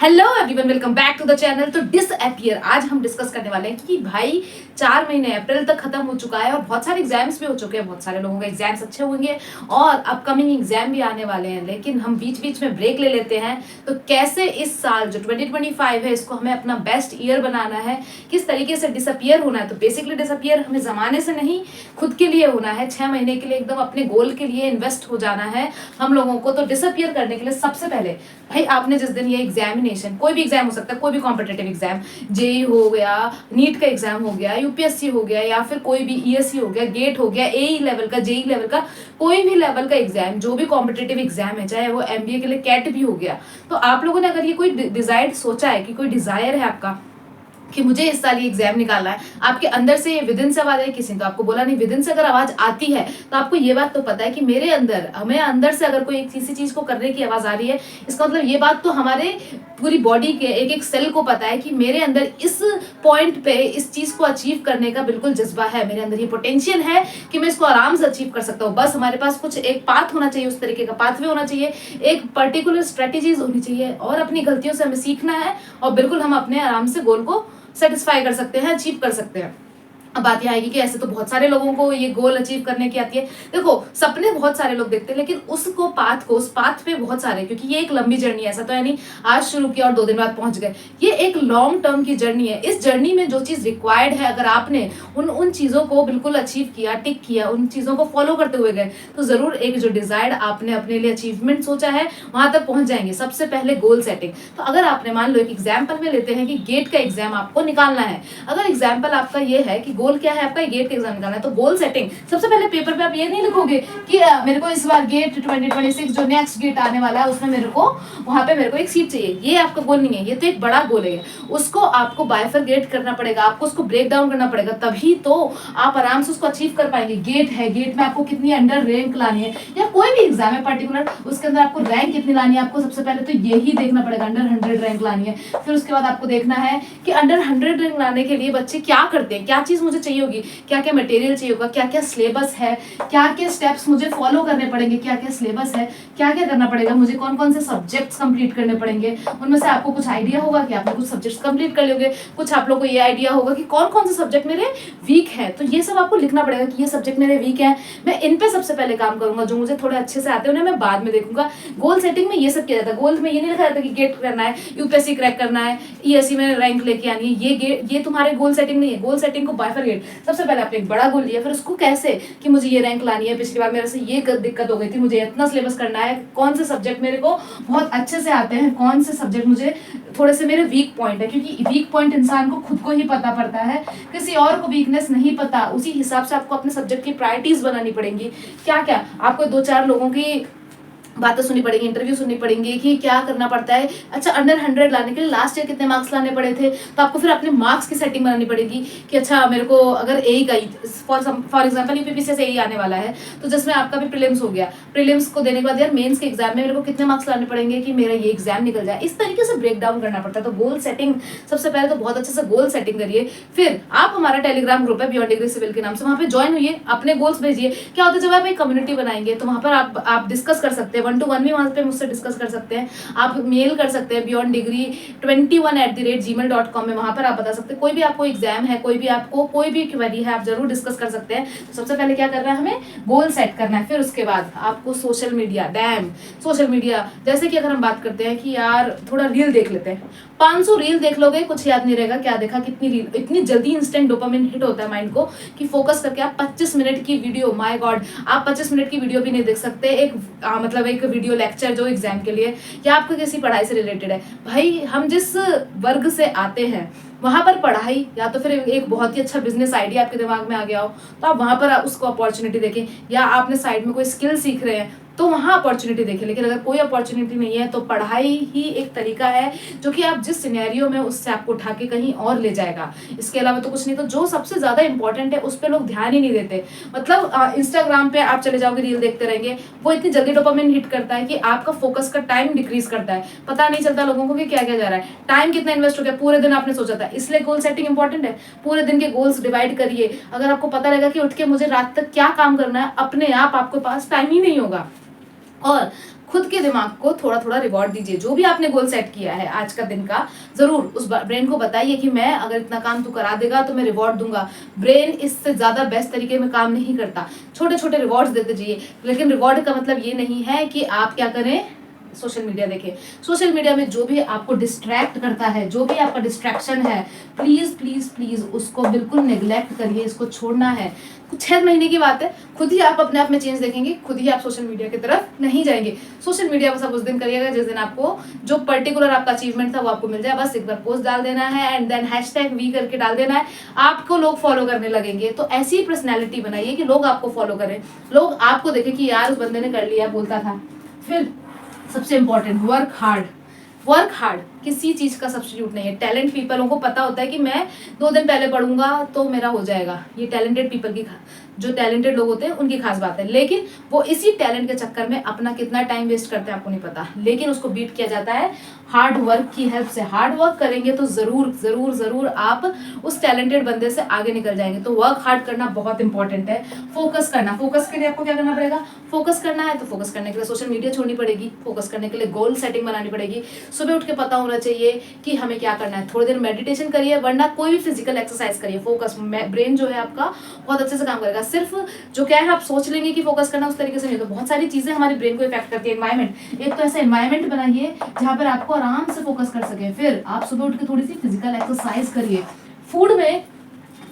Hello everyone, welcome back to the channel. तो डिसअपियर आज हम डिस्कस करने वाले हैं कि भाई 4 महीने अप्रैल तक खत्म हो चुका है और बहुत सारे एग्जाम्स भी हो चुके हैं। बहुत सारे लोगों के एग्जाम्स अच्छे होंगे और अपकमिंग एग्जाम भी आने वाले हैं, लेकिन हम बीच बीच में ब्रेक ले लेते हैं। तो कैसे इस साल जो 2025 है इसको हमें अपना बेस्ट ईयर बनाना है, किस तरीके से डिसअपियर होना है। तो बेसिकली डिसअपियर हमें जमाने से नहीं, खुद के लिए होना है। 6 महीने के लिए एकदम अपने गोल के लिए इन्वेस्ट हो जाना है हम लोगों को। तो डिसअपियर करने के लिए सबसे पहले भाई आपने जिस दिन ये एग्जामिनेशन, कोई भी एग्जाम हो सकता है, कोई भी कॉम्पिटेटिव एग्जाम, जेई हो गया, नीट का एग्जाम हो गया, यूपीएससी हो गया, या फिर कोई भी ईएससी हो गया, गेट हो गया, एई लेवल का, जेई लेवल का, कोई भी लेवल का एग्जाम, जो भी कॉम्पिटेटिव एग्जाम है, चाहे वो एमबीए के लिए कैट भी हो गया। तो आप लोगों ने अगर ये कोई डिजाइड सोचा है कि कोई डिजायर है आपका कि मुझे इस साल ये एग्जाम निकालना है, आपके अंदर से ये विदिन से आवाज आई, किसी ने तो आपको बोला नहीं, विदिन से अगर आवाज आती है तो आपको ये बात तो पता है कि मेरे अंदर, हमें अंदर से अगर कोई किसी चीज को करने की आवाज आ रही है, इसका मतलब ये बात तो हमारे पूरी बॉडी के एक एक सेल को पता है कि मेरे अंदर इस पॉइंट पे इस चीज को अचीव करने का बिल्कुल जज्बा है, मेरे अंदर ये पोटेंशियल है कि मैं इसको आराम से अचीव कर सकता हूँ। बस हमारे पास कुछ एक पाथ होना चाहिए, उस तरीके का पाथवे होना चाहिए, एक पर्टिकुलर स्ट्रेटेजीज होनी चाहिए और अपनी गलतियों से हमें सीखना है और बिल्कुल हम अपने आराम से गोल को सेटिस्फाई कर सकते हैं, अचीव कर सकते हैं। अब बात यह आएगी कि ऐसे तो बहुत सारे लोगों को ये गोल अचीव करने की आती है। देखो, सपने बहुत सारे लोग देखते हैं, लेकिन उसको पाथ को, उस पाथ पे बहुत सारे, क्योंकि ये एक लंबी जर्नी है। ऐसा तो है नहीं आज शुरू किया और 2 दिन बाद पहुंच गए। ये एक लॉन्ग टर्म की जर्नी है। इस जर्नी में जो चीज रिक्वायर्ड है, अगर आपने उन चीजों को बिल्कुल अचीव किया, टिक किया, उन चीजों को फॉलो करते हुए गए, तो जरूर एक जो डिजायर्ड आपने अपने लिए अचीवमेंट सोचा है वहां तक पहुंच जाएंगे। सबसे पहले गोल सेटिंग। तो अगर आपने, मान लो एक एग्जाम्पल में लेते हैं कि गेट का एग्जाम आपको निकालना है। अगर एग्जाम्पल आपका ये है कि गोल क्या है आपका, गेट का एग्जाम निकालना है, तो गोल सेटिंग सबसे पहले पेपर पे आप ये नहीं लिखोगे कि मेरे को इस बार गेट 2026 जो नेक्स्ट गेट आने वाला है उसमें मेरे को, वहां पे मेरे को एक सीट चाहिए। ये आपका गोल नहीं है, ये तो एक बड़ा गोल है। उसको आपको बाइफरगेट करना पड़ेगा, आपको उसको ब्रेक डाउन करना पड़ेगा, तभी तो आप आराम से उसको अचीव कर पाएंगे। गेट है, गेट में आपको कितनी अंडर रैंक लानी है, या कोई भी एग्जाम है पर्टिकुलर, उसके अंदर आपको रैंक कितनी लानी है, आपको सबसे पहले तो यही देखना पड़ेगा, अंडर 100 रैंक लानी है। फिर उसके बाद आपको देखना है कि अंडर 100 रैंक लाने के लिए बच्चे क्या करते हैं, क्या चीज मुझे चाहिए होगी, क्या क्या मटेरियल चाहिए होगा, क्या क्या सिलेबस है, क्या क्या स्टेप्स मुझे फॉलो करने पड़ेंगे, क्या क्या सिलेबस है, क्या क्या करना पड़ेगा, मुझे कौन कौन से सब्जेक्ट्स कंप्लीट करने पड़ेंगे। उनमें से आपको कुछ आइडिया होगा कि आपने कुछ सब्जेक्ट्स कंप्लीट कर लोगे, कुछ आप लोग को ये आइडिया होगा कि कौन कौन से सब्जेक्ट मेरे वीक है। तो ये सब आपको लिखना पड़ेगा कि ये सब्जेक्ट मेरे वीक है, मैं इन पे सबसे पहले काम करूंगा, जो मुझे थोड़े अच्छे से आते हैं उन्हें मैं बाद में देखूंगा। गोल सेटिंग में ये सब किया जाता है। गोल में ये नहीं लिखा जाता कि गेट करना है, यूपीएससी क्रैक करना है, ईएससी में रैंक लेके आनी है। ये तुम्हारे गोल सेटिंग नहीं है। गोल सेटिंग को बाइफरगेट, सबसे पहले आपने एक बड़ा गोल लिया, फिर उसको कैसे कि मुझे ये रैंक लानी है, पिछली बार मेरे से ये दिक्कत हो गई थी, मुझे इतना सिलेबस करना है, कौन से सब्जेक्ट मेरे को बहुत अच्छे से आते हैं, कौन से सब्जेक्ट मुझे थोड़े से मेरे वीक पॉइंट है, क्योंकि वीक पॉइंट इंसान को खुद को ही पता पड़ता है, किसी और को वीकनेस नहीं पता। उसी हिसाब से आपको अपने सब्जेक्ट की प्रायोरिटीज बनानी पड़ेंगी। क्या क्या आपको 2-4 लोगों की बातें सुननी पड़ेगी, इंटरव्यू सुननी पड़ेंगी कि क्या करना पड़ता है। अच्छा, अंडर 100 लाने के लिए लास्ट ईयर कितने मार्क्स लाने पड़े थे, तो आपको फिर अपने मार्क्स की सेटिंग बनानी पड़ेगी कि अच्छा मेरे को अगर एई का, फॉर एग्जांपल यूपीपीसी से एई आने वाला है, तो जिसमें आपका भी प्रीलिम्स हो गया, प्रीलिम्स को देने के बाद यार मेंस के एग्जाम में मेरे को कितने मार्क्स लाने पड़ेंगे कि मेरा ये एग्जाम निकल जाए। इस तरीके से ब्रेक डाउन करना पड़ता है। तो गोल सेटिंग सबसे पहले तो बहुत अच्छे से गोल सेटिंग करिए। फिर आप, हमारा टेलीग्राम ग्रुप है बियॉन्ड डिग्री सिविल के नाम से, वहां पे ज्वाइन हुई, अपने गोल्स भेजिए। क्या होता है जब आप एक कम्युनिटी बनाएंगे तो वहां पर आप डिस्कस कर सकते हैं, 1 to 1 भी वहां पे मुझसे डिस्कस कर सकते हैं। आप मेल कर सकते हैं beyonddegree21@gmail.com में, वहां पर आप बता सकते हैं कोई भी आपको एग्जाम है, कोई भी आपको कोई भी क्वेरी है, आप जरूर डिस्कस कर सकते हैं। तो सबसे पहले क्या करना है, हमें गोल सेट करना है। फिर उसके बाद आपको सोशल मीडिया, सोशल मीडिया, जैसे कि अगर हम बात करते हैं कि यार थोड़ा रील देख लेते हैं, 500 रील देख लोगे कुछ याद नहीं रहेगा क्या देखा, कितनी रील, इतनी जल्दी इंस्टेंट डोपामिन हिट होता है माइंड को कि फोकस करके आप 25 मिनट की वीडियो, माय गॉड, आप 25 मिनट की वीडियो भी नहीं देख सकते। एक मतलब एक वीडियो लेक्चर जो एग्जाम के लिए या आपको किसी पढ़ाई से रिलेटेड है, भाई हम जिस वर्ग से आते हैं वहां पर पढ़ाई, या तो फिर एक बहुत ही अच्छा बिजनेस आइडिया आपके दिमाग में आ गया हो तो आप वहां पर उसको अपॉर्चुनिटी देखें, या आपने साइड में कोई स्किल सीख रहे हैं तो वहां अपॉर्चुनिटी देखें। लेकिन अगर कोई अपॉर्चुनिटी नहीं है तो पढ़ाई ही एक तरीका है जो कि आप जिस सिनेरियो में उससे आपको उठा के कहीं और ले जाएगा। इसके अलावा तो कुछ नहीं। तो जो सबसे ज्यादा इंपॉर्टेंट है उस पर लोग ध्यान ही नहीं देते। मतलब इंस्टाग्राम पे आप चले जाओगे, रील देखते रहेंगे, वो इतनी जल्दी डोपामिन हिट करता है कि आपका फोकस का टाइम डिक्रीज करता है। पता नहीं चलता लोगों को कि क्या क्या जा रहा है, टाइम कितना इन्वेस्ट हो गया, पूरे दिन आपने सोचा था। इसलिए गोल सेटिंग इंपॉर्टेंट है। पूरे दिन के गोल्स डिवाइड करिए। अगर आपको पता रहेगा कि उठ के मुझे रात तक क्या काम करना है, अपने आप आपके पास टाइम ही नहीं होगा। और खुद के दिमाग को थोड़ा थोड़ा रिवॉर्ड दीजिए। जो भी आपने गोल सेट किया है आज का दिन का, जरूर उस ब्रेन को बताइए कि मैं अगर इतना काम तू करा देगा तो मैं रिवॉर्ड दूंगा। ब्रेन इससे ज्यादा बेस्ट तरीके में काम नहीं करता। छोटे छोटे रिवॉर्ड्स देते जाइए, लेकिन रिवॉर्ड का मतलब ये नहीं है कि आप क्या करें, सोशल मीडिया देखें। सोशल मीडिया में जो भी आपको डिस्ट्रैक्ट करता है, जो भी आपका डिस्ट्रैक्शन है, प्लीज प्लीज प्लीज उसको बिल्कुल नेग्लेक्ट करिए, इसको छोड़ना है। कुछ 6 महीने की बात है, खुद ही आप अपने आप में चेंज देखेंगे, खुद ही आप सोशल मीडिया की तरफ नहीं जाएंगे। सोशल मीडिया बस आप उस दिन करिएगा जिस दिन आपको जो पर्टिकुलर आपका अचीवमेंट था वो आपको मिल जाए। बस एक बार पोस्ट डाल देना है एंड देन #V करके डाल देना है, आपको लोग फॉलो करने लगेंगे। तो ऐसी पर्सनैलिटी बनाइए कि लोग आपको फॉलो करें, लोग आपको देखें कि यार उस बंदे ने कर लिया, बोलता था। फिर सबसे important, work hard. Work hard किसी चीज का सब्स्टिट्यूट नहीं है। टैलेंट पीपलों को पता होता है कि मैं 2 दिन पहले पढ़ूंगा तो मेरा हो जाएगा। ये टैलेंटेड पीपल की, जो टैलेंटेड लोग होते हैं उनकी खास बात है। लेकिन वो इसी टैलेंट के चक्कर में अपना कितना टाइम वेस्ट करते हैं आपको नहीं पता, लेकिन उसको बीट किया जाता है हार्ड वर्क की हेल्प से। हार्ड वर्क करेंगे तो जरूर जरूर जरूर आप उस टैलेंटेड बंदे से आगे निकल जाएंगे। तो वर्क हार्ड करना बहुत इंपॉर्टेंट है। फोकस करना, फोकस के लिए आपको क्या करना पड़ेगा, फोकस करना है तो फोकस करने के लिए सोशल मीडिया छोड़नी पड़ेगी। फोकस करने के लिए गोल सेटिंग बनानी पड़ेगी। सुबह उठ के पता होना चाहिए कि हमें क्या करना है। थोड़ी देर मेडिटेशन करिए, वरना कोई भी फिजिकल एक्सरसाइज करिए। फोकस, ब्रेन जो है आपका बहुत अच्छे से काम करेगा। सिर्फ जो क्या है आप सोच लेंगे कि फोकस करना, उस तरीके से नहीं। तो बहुत सारी चीजें हमारे ब्रेन को इफेक्ट करती है। एनवायरमेंट, एक तो ऐसा एनवायरमेंट बनाइए जहां पर आपको आराम से फोकस कर सके। फिर आप सुबह उठ के थोड़ी सी फिजिकल एक्सरसाइज करिए। फूड में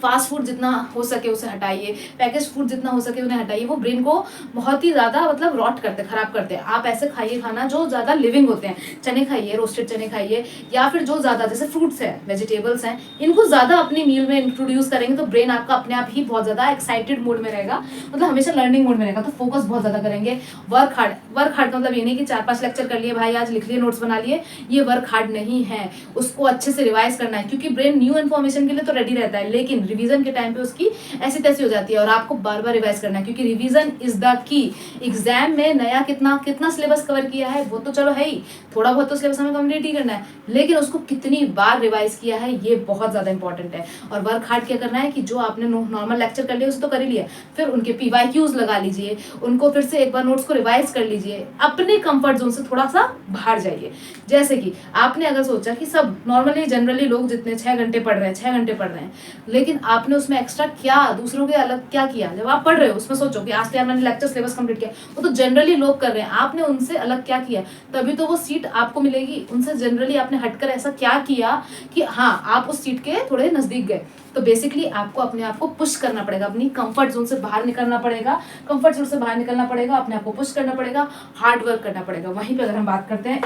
फास्ट फूड जितना हो सके उसे हटाइए, पैकेज फूड जितना हो सके उन्हें हटाइए। वो ब्रेन को बहुत ही ज्यादा मतलब रॉट करते हैं, खराब करते हैं। आप ऐसे खाइए खाना जो ज्यादा लिविंग होते हैं। चने खाइए, रोस्टेड चने खाइए, या फिर जो ज्यादा जैसे फ्रूट्स है, वेजिटेबल्स हैं, इनको ज्यादा अपनी मील में इंट्रोड्यूस करेंगे तो ब्रेन आपका अपने आप ही बहुत ज्यादा एक्साइटेड मोड में रहेगा, मतलब हमेशा लर्निंग मोड में रहेगा। तो फोकस बहुत ज्यादा करेंगे। वर्क हार्ड, वर्क हार्ड का मतलब ये नहीं कि 4-5 लेक्चर कर लिए भाई, आज लिख लिए, नोट्स बना लिए, ये वर्क हार्ड नहीं है। उसको अच्छे से रिवाइज करना है, क्योंकि ब्रेन न्यू इन्फॉर्मेशन के लिए तो रेडी रहता है, लेकिन रिवीजन के टाइम पे की ऐसी तैसी हो जाती है। और आपको बार बार रिवाइज करना है, क्योंकि revision is the key. Exam में नया कितना सिलेबस कवर किया है वो तो चलो है ही, थोड़ा बहुत तो सिलेबस हमें कंप्लीट ही करना है, लेकिन उसको कितनी बार रिवाइज किया है ये बहुत ज्यादा इंपॉर्टेंट है। और वर्क हार्ड क्या करना है कि जो आपने नॉर्मल लेक्चर कर लिया उसे तो कर ही लिया, फिर उनके PYQs लगा लीजिए, उनको फिर से एक बार नोट्स को रिवाइज कर लीजिए। अपने कंफर्ट जोन से थोड़ा सा बाहर जाइए। जैसे कि आपने अगर सोचा कि सब नॉर्मली जनरली लोग जितने 6 घंटे पढ़ रहे हैं, 6 घंटे पढ़ रहे हैं, लेकिन आपने उसमें एक्स्ट्रा क्या दूसरों के अलग क्या किया। जब आप पढ़ रहे हो उसमें सोचो कि आज तो यार मैंने लेक्चर सिलेबस कंप्लीट किया, वो तो जनरली लोग कर रहे हैं, आपने उनसे अलग क्या किया, तभी तो वो सीट आपको मिलेगी। उनसे जनरली आपने हटकर ऐसा क्या किया कि हाँ आप उस सीट के थोड़े नजदीक गए। तो बेसिकली आपको अपने आप को पुश करना पड़ेगा, अपनी कंफर्ट जोन से बाहर निकलना पड़ेगा। कंफर्ट जोन से बाहर निकलना पड़ेगा, अपने आप को पुश करना पड़ेगा, हार्ड वर्क करना पड़ेगा। वहीं पे अगर हम बात करते हैं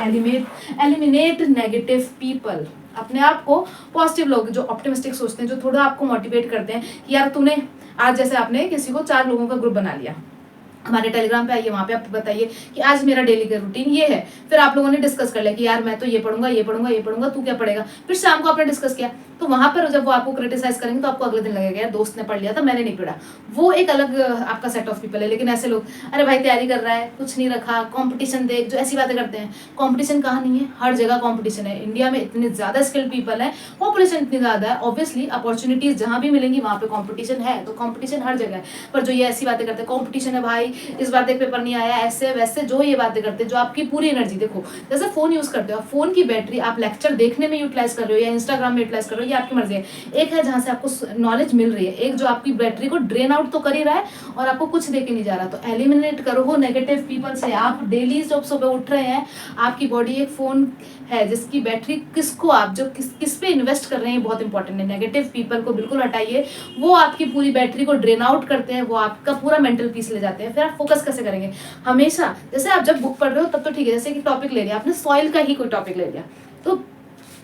एलिमिनेट नेगेटिव पीपल, अपने आप को पॉजिटिव लोग जो ऑप्टिमिस्टिक सोचते हैं, जो थोड़ा आपको मोटिवेट करते हैं कि यार तूने आज, जैसे आपने किसी को 4 लोगों का ग्रुप बना लिया, हमारे टेलीग्राम पे आइए, वहाँ पे आप बताइए कि आज मेरा डेली का रूटीन ये है। फिर आप लोगों ने डिस्कस कर लिया कि यार मैं तो ये पढ़ूंगा, ये पढ़ूंगा, ये पढ़ूंगा, तू क्या पढ़ेगा। फिर शाम को आपने डिस्कस किया, तो वहां पर जब वो आपको क्रिटिसाइज करेंगे तो आपको अगले दिन लगेगा यार दोस्त ने पढ़ लिया था, मैंने नहीं पढ़ा। वो एक अलग आपका सेट ऑफ पीपल है। लेकिन ऐसे लोग, अरे भाई तैयारी कर रहा है, कुछ नहीं रखा, कॉम्पिटिशन देख, जो ऐसी बातें करते हैं। कॉम्पिटिशन कहाँ नहीं है, हर जगह कॉम्पिटिशन है। इंडिया में इतने ज्यादा स्किल्ड पीपल है, पॉपुलेशन इतनी ज्यादा है, ऑब्वियसली अपॉर्चुनिटीज जहां भी मिलेंगी वहां पे कॉम्पिटिशन है। तो कॉम्पिटिशन हर जगह है। पर जो ये ऐसी बातें करते हैं, कॉम्पिटिशन है भाई, इस बार देख पेपर नहीं आया, ऐसे वैसे, जो ये बातें करते हैं, जो आपकी पूरी एनर्जी, देखो जैसे फोन यूज करते हो, फोन की बैटरी आप लेक्चर देखने में यूटिलाइज कर रहे हो या इंस्टाग्राम में यूटिलाइज कर रहे हो, ये आपकी मर्जी है। एक है जहां से आपको नॉलेज मिल रही है, एक जो आपकी बैटरी को ड्रेन आउट तो कर ही रहा है और आपको कुछ देके नहीं जा रहा। तो एलिमिनेट करो वो नेगेटिव पीपल से। आप डेली जब सुबह उठ रहे हैं, आपकी बॉडी एक फोन है जिसकी बैटरी, किसको आप जो किस पे इन्वेस्ट कर रहे हैं बहुत इंपॉर्टेंट है। नेगेटिव पीपल को बिल्कुल हटाइए, वो आपकी पूरी बैटरी को ड्रेन आउट करते हैं, वो आपका पूरा मेंटल पीस ले जाते हैं। फिर आप फोकस कैसे करेंगे, हमेशा जैसे आप जब बुक पढ़ रहे हो तब तो ठीक है, जैसे कि टॉपिक ले लिया आपने, सॉइल का ही कोई टॉपिक ले लिया, तो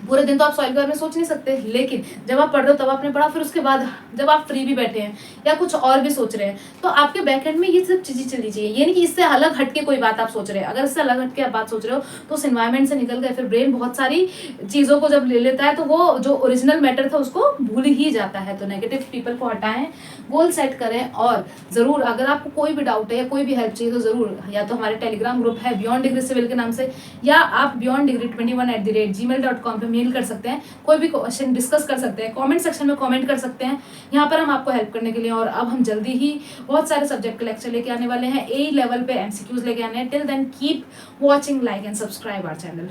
पूरे दिन तो आप सॉइल के बारे में सोच नहीं सकते, लेकिन जब आप पढ़ रहे हो तब आपने पढ़ा, फिर उसके बाद जब आप फ्री भी बैठे हैं या कुछ और भी सोच रहे हैं, तो आपके बैक एंड में ये सब चीजें चलनी चाहिए। ये नहीं कि इससे अलग हटके कोई बात आप सोच रहे हैं। अगर इससे अलग हटके आप बात सोच रहे हो तो उस एनवायरमेंट से निकल गए। फिर ब्रेन बहुत सारी चीजों को जब ले लेता है तो वो जो ओरिजिनल मैटर था उसको भूल ही जाता है। तो नेगेटिव पीपल को हटाएं, गोल सेट करें। और जरूर अगर आपको कोई भी डाउट है या कोई भी हेल्प चाहिए तो जरूर या तो हमारे टेलीग्राम ग्रुप है बियॉन्ड डिग्री सिविल के नाम से, या आप beyonddegree21@gmail.com पे मेल कर सकते हैं, कोई भी क्वेश्चन डिस्कस कर सकते हैं, कमेंट सेक्शन में कमेंट कर सकते हैं। यहाँ पर हम आपको हेल्प करने के लिए, और अब हम जल्दी ही बहुत सारे सब्जेक्ट के लेक्चर लेके आने वाले हैं, ए लेवल पे एमसीक्यूज लेके आने हैं। Till then keep watching, like and subscribe our channel.